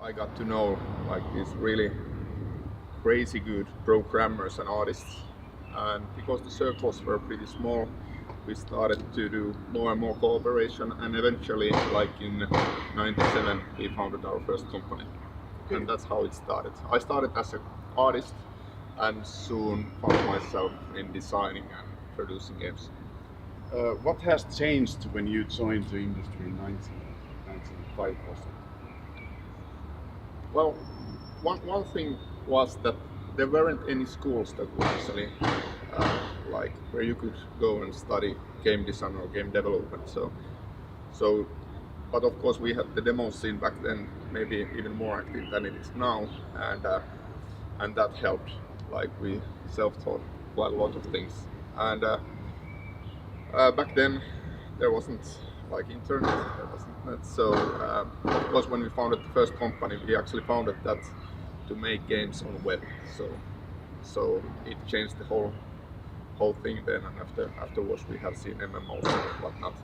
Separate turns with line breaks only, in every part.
I got to know like these really crazy good programmers and artists, and because the circles were pretty small, we started to do more and more cooperation, and eventually, like in '97, we founded our first company, and that's how it started. I started as an artist, and soon found myself in designing and producing games.
What has changed when you joined the industry in 1995 or so?
Well, one thing was that there weren't any schools that were actually like where you could go and study game design or game development. So, but of course we had the demo scene back then, maybe even more active than it is now, and that helped. Like we self-taught quite a lot of things, and back then there wasn't like internet, there wasn't net. So of course when we founded the first company, we actually founded that to make games on web. So it changed the whole thing then, and afterwards we have seen MMOs and whatnot,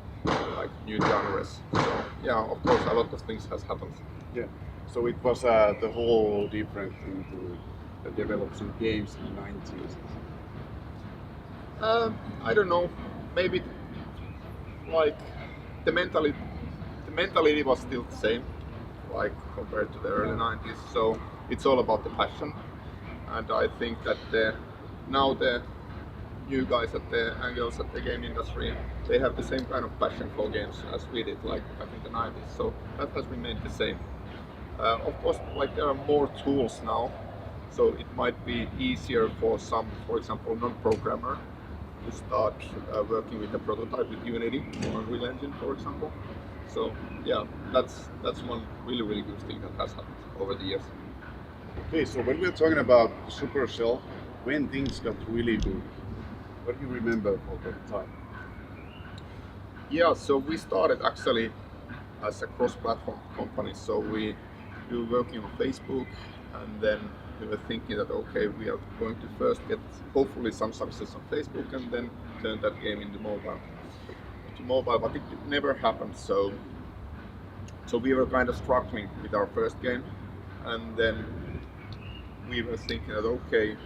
like new genres. So yeah, of course a lot of things has happened.
Yeah. So it was the whole different thing to develop some games in the 90s.
I don't know, maybe like the mentality was still the same, like compared to the early 90s. So it's all about the passion, and I think that now the new guys at the and girls at the game industry, they have the same kind of passion for games as we did, like back in the 90s. So that has remained the same. Of course, like there are more tools now, so it might be easier for some, for example, non-programmer to start working with a prototype with Unity or Unreal Engine, for example. So yeah, that's one really good thing that has happened over the years.
Okay, so when we're talking about Supercell, when things got really good, what do you remember for that time?
Yeah, so we started actually as a cross-platform company. So we were working on Facebook, and then we were thinking that okay, we are going to first get hopefully some success on Facebook, and then turn that game into mobile. But it never happened. So we were kind of struggling with our first game, and then we were thinking that okay,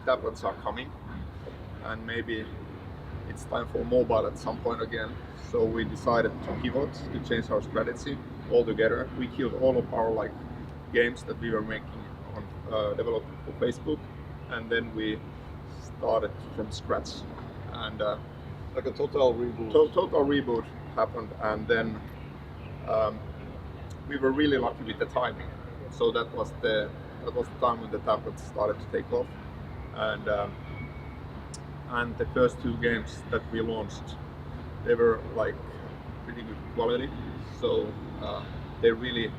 tablets are coming, and maybe it's time for mobile at some point again. So we decided to pivot, to change our strategy altogether. We killed all of our like games that we were making on developing for Facebook, and then we started from scratch. And
Like a total reboot.
total reboot happened, and then we were really lucky with the timing. So that was the time when the tablets started to take off, and the first two games that we launched, they were like pretty good quality. So they really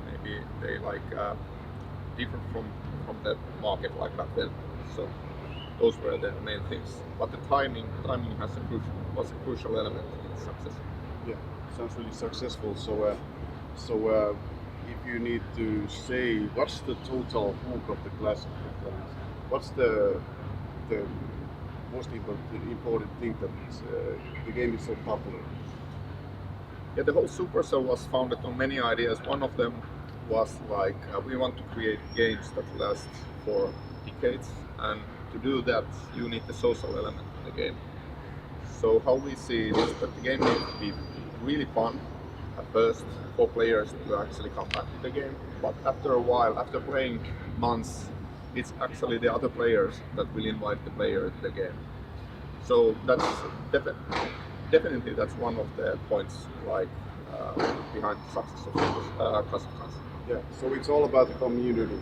maybe they like different from the market like back then. So those were the main things. But the timing was a crucial element in success.
Yeah, sounds really successful. So if you need to say what's the total hook of the classic, what's the most important thing that the game is so popular?
Yeah, the whole Supercell was founded on many ideas. One of them was like we want to create games that last for decades, and to do that you need the social element in the game. So how we see it is that the game needs to be really fun at first for players to actually come back to the game, but after a while, after playing months, it's actually the other players that will invite the player to the game. So that's definitely that's one of the points like behind the success of Classifieds.
Yeah, so it's all about the community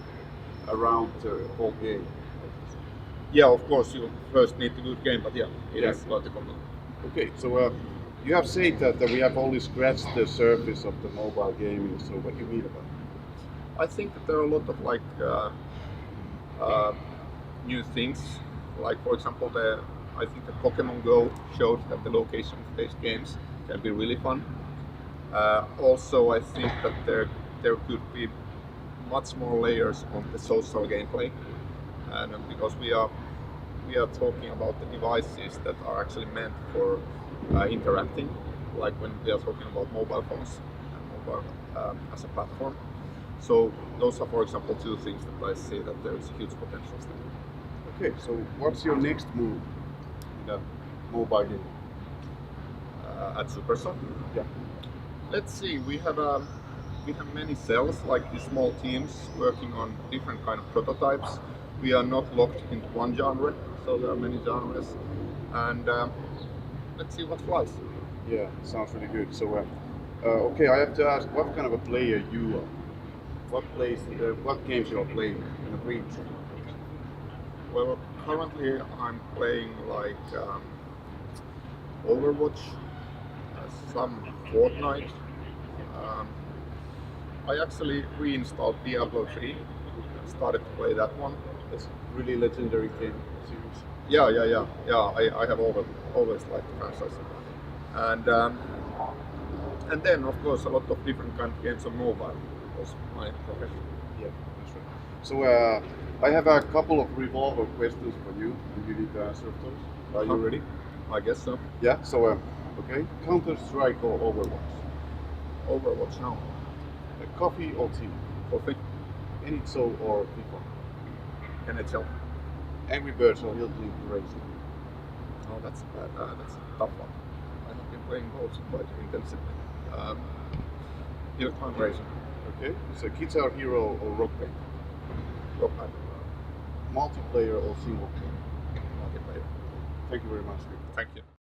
around the whole game.
Yeah, of course you first need a good game, but yeah, it
Yeah.
is about the community.
Okay, so you have said that we have only scratched the surface of the mobile gaming. So what do you mean about it?
I think that there are a lot of like new things. Like for example, I think the Pokemon Go showed that the location-based games can be really fun. Also, I think that there could be much more layers on the social gameplay, and because we are talking about the devices that are actually meant for interacting, like when we are talking about mobile phones and mobile as a platform. So those are, for example, two things that I see that there is huge potential still.
Okay, so what's your next move in a mobile game?
At Supercell,
Yeah.
let's see. We have many cells, like these small teams working on different kind of prototypes. We are not locked into one genre, so there are many genres, and let's see what flies.
Yeah, sounds really good. So, okay, I have to ask, what kind of a player you are? What games you are playing in a brief?
Well, currently I'm playing like Overwatch, some Fortnite. Um, I actually reinstalled Diablo 3 and started to play that one.
It's really legendary game series.
Yeah. I have always liked the franchise, and then of course a lot of different kind of games on mobile was my profession.
Yeah, that's right. So, I have a couple of revolver questions for you, and you need to answer those. Are you ready?
I guess so.
Yeah. So, okay, Counter Strike or Overwatch?
Overwatch now.
Coffee or tea?
Coffee,
NHL or FIFA?
NHL.
Angry Birds or Hill Climb Racing?
Oh, that's that's a tough one. I have been playing both quite intensively. Hill Climb Racing,
Okay, so Guitar Hero or Rock Band?
Rock Band,
Multiplayer or single player?
multiplayer.
Thank you very much.
Thank you.